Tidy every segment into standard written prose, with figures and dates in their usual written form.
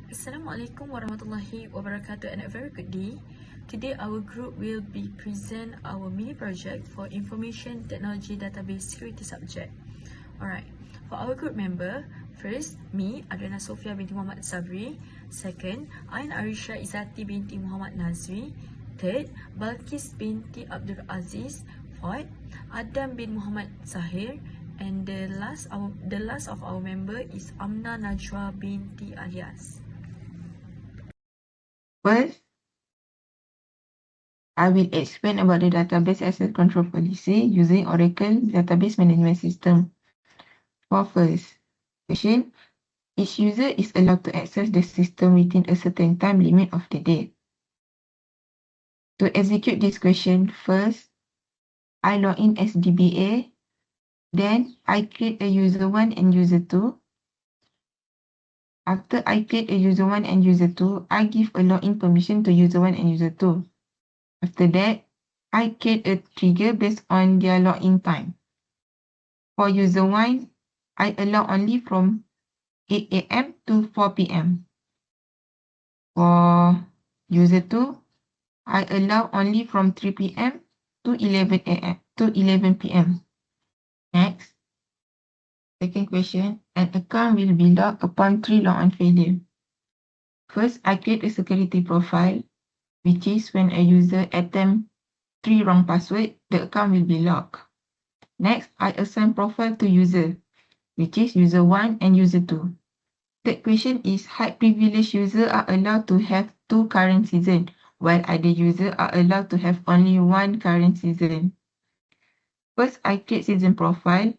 Assalamualaikum warahmatullahi wabarakatuh and a very good day. Today our group will be present our mini project for information technology database security subject. Alright, for our group member, first me Adriana Sofia binti Muhammad Sabri, second Ain Arisha Izzati binti Muhammad Nazri, third Balkis binti Abdul Aziz, fourth Adam bin Muhammad Zahir, and the last of our member is Amna Najwa binti Alias. First, I will explain about the database access control policy using Oracle Database Management System. For first question, each user is allowed to access the system within a certain time limit of the day. To execute this question, first, I log in as DBA, then I create a user 1 and user 2. After I create a user 1 and user 2, I give a login permission to user 1 and user 2. After that, I create a trigger based on their login time. For user 1, I allow only from 8 a.m. to 4 p.m. For user 2, I allow only from 3 p.m. to 11 a.m. to 11 p.m. Next, second question, an account will be locked upon 3 login failure. First, I create a security profile, which is when a user attempts 3 wrong password, the account will be locked. Next, I assign profile to user, which is user 1 and user 2. Third question is high privilege users are allowed to have 2 current seasons, while other users are allowed to have only 1 current season. First, I create season profile.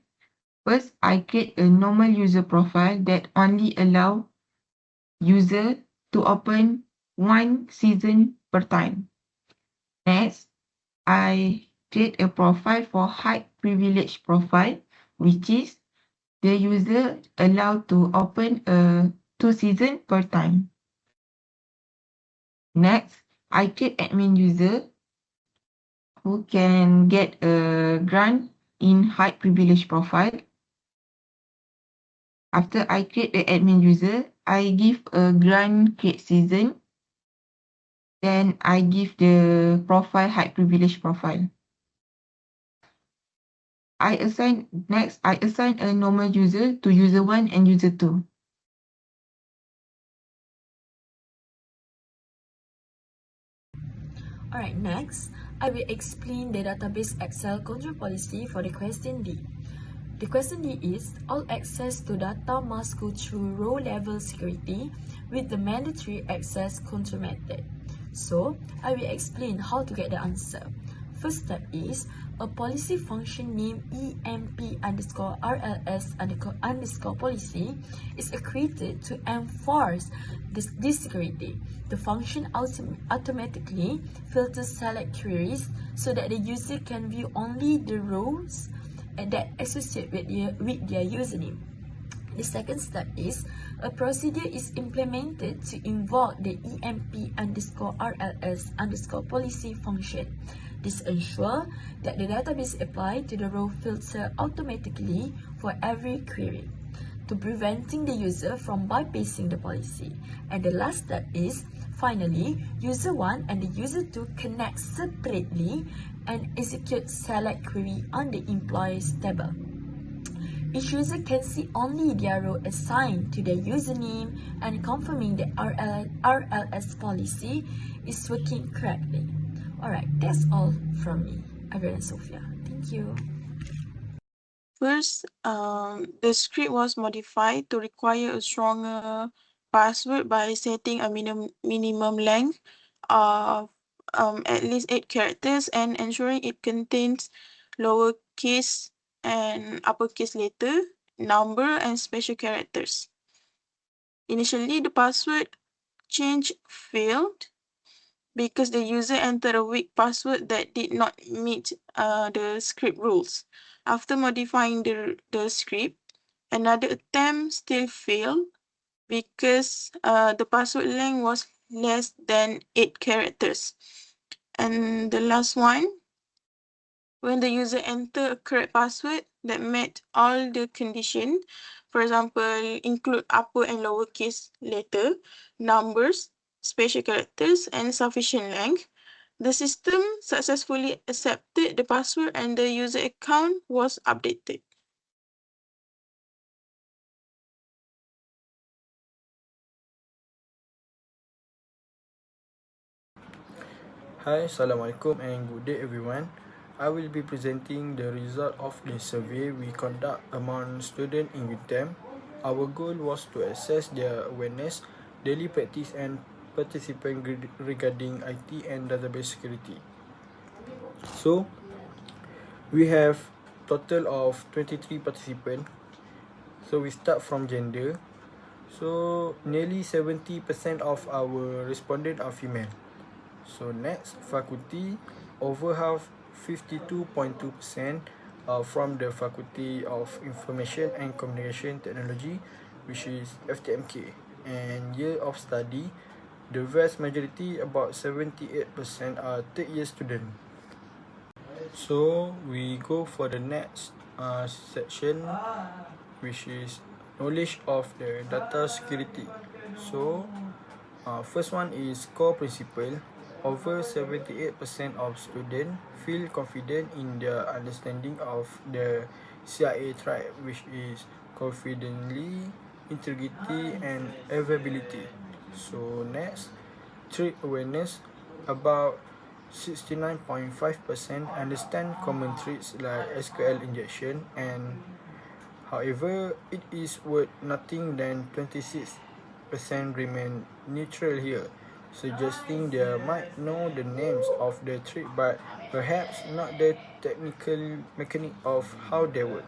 First, I create a normal user profile that only allow user to open 1 season per time. Next, I create a profile for high privilege profile, which is the user allowed to open 2 seasons per time. Next, I create admin user who can get a grant in high privilege profile. After I create the admin user, I give a grant create season. Then I give the profile high privilege profile. I assign a normal user to user 1 and user 2. Alright, next, I will explain the database Excel control policy for the question D. The question D is, all access to data must go through row-level security with the mandatory access control method. So, I will explain how to get the answer. First step is, a policy function named EMP_RLS_policy is created to enforce this security. The function automatically filters select queries so that the user can view only the rows that associate with their username. The second step is a procedure is implemented to invoke the EMP_RLS_policy function. This ensures that the database applies to the row filter automatically for every query, to preventing the user from bypassing the policy. And the last step is, finally, user 1 and the user 2 connect separately and execute select query on the employees table. Each user can see only their row assigned to their username and confirming the RLS policy is working correctly. Alright, that's all from me, Adriana Sofia. Thank you. First, the script was modified to require a stronger password by setting a minimum length of at least 8 characters and ensuring it contains lowercase and uppercase letter, number, and special characters. Initially, the password change failed because the user entered a weak password that did not meet the script rules. After modifying the script, another attempt still failed because the password length was less than 8 characters. And the last one, when the user entered a correct password that met all the conditions, for example, include upper and lowercase letter, numbers, special characters, and sufficient length, the system successfully accepted the password and the user account was updated. Hi, Assalamualaikum and good day everyone. I will be presenting the result of the survey we conduct among students in UTM. Our goal was to assess their awareness, daily practice and participant regarding IT and database security. So, we have total of 23 participants. So, we start from gender. So, nearly 70% of our respondents are female. So next, faculty, over half, 52.2% are from the Faculty of Information and Communication Technology, which is FTMK. And year of study, the vast majority, about 78%, are third year student. So we go for the next section, which is knowledge of the data security. So first one is core principle. Over 78% of students feel confident in their understanding of the CIA tribe, which is confidently, integrity, and availability. So next, threat awareness. About 69.5% understand common threats like SQL injection, and however, it is worth nothing than 26% remain neutral here, suggesting they might know the names of the threat but perhaps not the technical mechanic of how they work.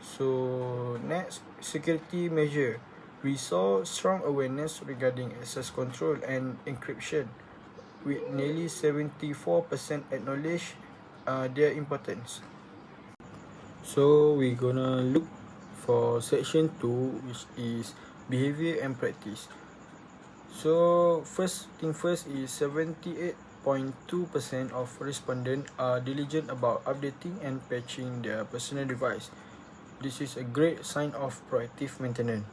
So next, security measure. We saw strong awareness regarding access control and encryption, with nearly 74% acknowledge their importance. So we're gonna look for section 2, which is behavior and practice. So first thing first is 78.2% of respondents are diligent about updating and patching their personal device. This is a great sign of proactive maintenance.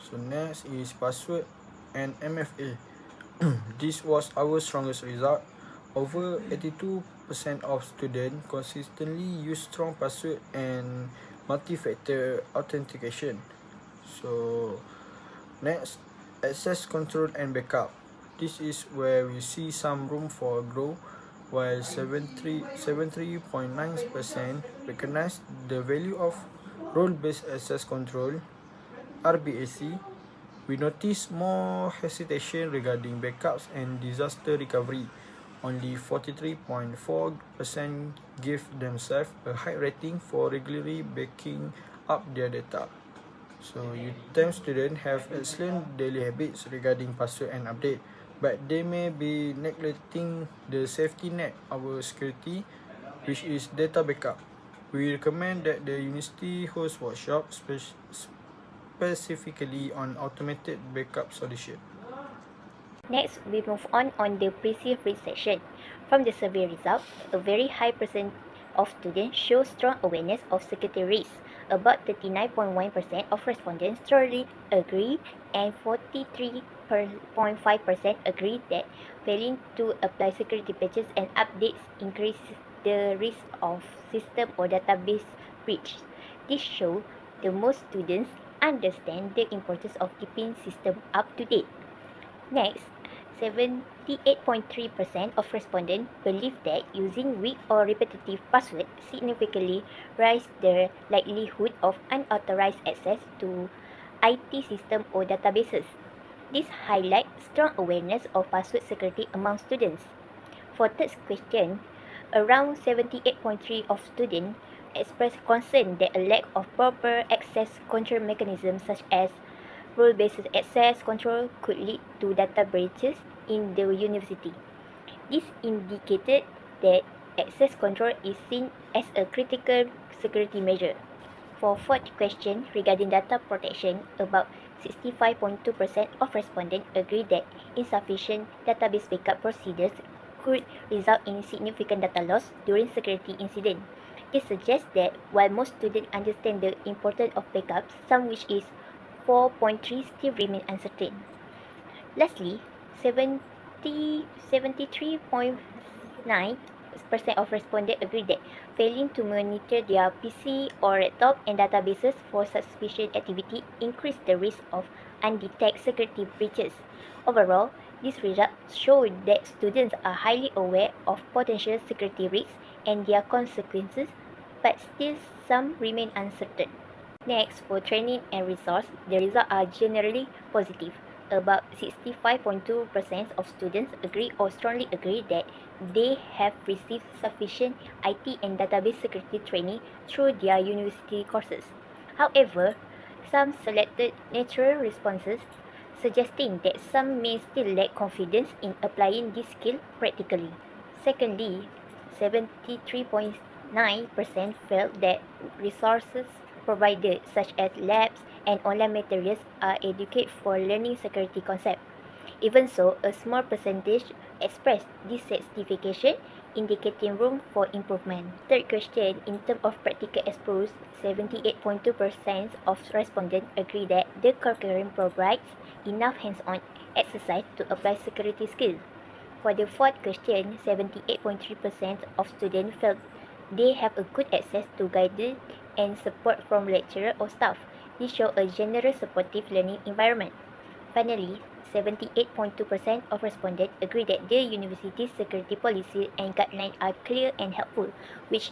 So next is password and MFA. This was our strongest result. Over 82% of students consistently use strong password and multi-factor authentication. So next, access control and backup. This is where we see some room for growth, while 73.9% recognize the value of role-based access control, RBAC. We notice more hesitation regarding backups and disaster recovery. Only 43.4% give themselves a high rating for regularly backing up their data. So UTM students have excellent daily habits regarding password and update, but they may be neglecting the safety net, our security, which is data backup. We recommend that the university host workshops specifically on automated backup solution. Next, we move on the perceived risk section. From the survey results, a very high percent of students show strong awareness of security risks. About 39.1% of respondents thoroughly agree, and 43.5% agree that failing to apply security patches and updates increases the risk of system or database breach. This shows that most students understand the importance of keeping system up to date. Next, 78.3% of respondents believe that using weak or repetitive passwords significantly raises the likelihood of unauthorized access to IT systems or databases. This highlights strong awareness of password security among students. For third question, around 78.3% of students express concern that a lack of proper access control mechanisms such as role-based access control could lead to data breaches in the university. This indicated that access control is seen as a critical security measure. For fourth question regarding data protection, about 65.2% of respondents agree that insufficient database backup procedures could result in significant data loss during security incident. This suggests that while most students understand the importance of backups, some which is 4.3 still remain uncertain. Lastly, 73.9% of respondents agree that failing to monitor their PC or laptop and databases for suspicious activity increase the risk of undetected security breaches. Overall, these results show that students are highly aware of potential security risks and their consequences, but still some remain uncertain. Next, for training and resource, the results are generally positive. About 65.2% of students agree or strongly agree that they have received sufficient IT and database security training through their university courses. However, some selected natural responses, suggesting that some may still lack confidence in applying this skill practically. Secondly, 73.9% felt that resources provided, such as labs and online materials, are adequate for learning security concepts. Even so, a small percentage expressed dissatisfaction, indicating room for improvement. Third question, in terms of practical exposure, 78.2% of respondents agree that the curriculum provides enough hands-on exercise to apply security skills. For the fourth question, 78.3% of students felt they have a good access to guidance and support from lecturer or staff. This shows a general supportive learning environment. Finally, 78.2% of respondents agree that the university's security policy and guidelines are clear and helpful, which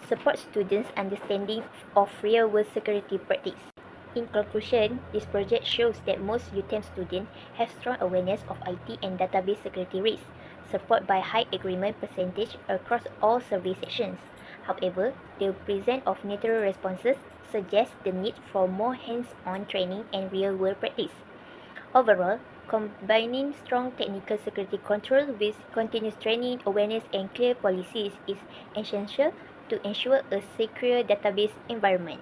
support students' understanding of real-world security practice. In conclusion, this project shows that most UTM students have strong awareness of IT and database security risks, supported by high agreement percentage across all survey sections. However, the presence of natural responses suggests the need for more hands-on training and real-world practice. Overall, combining strong technical security control with continuous training, awareness, and clear policies is essential to ensure a secure database environment.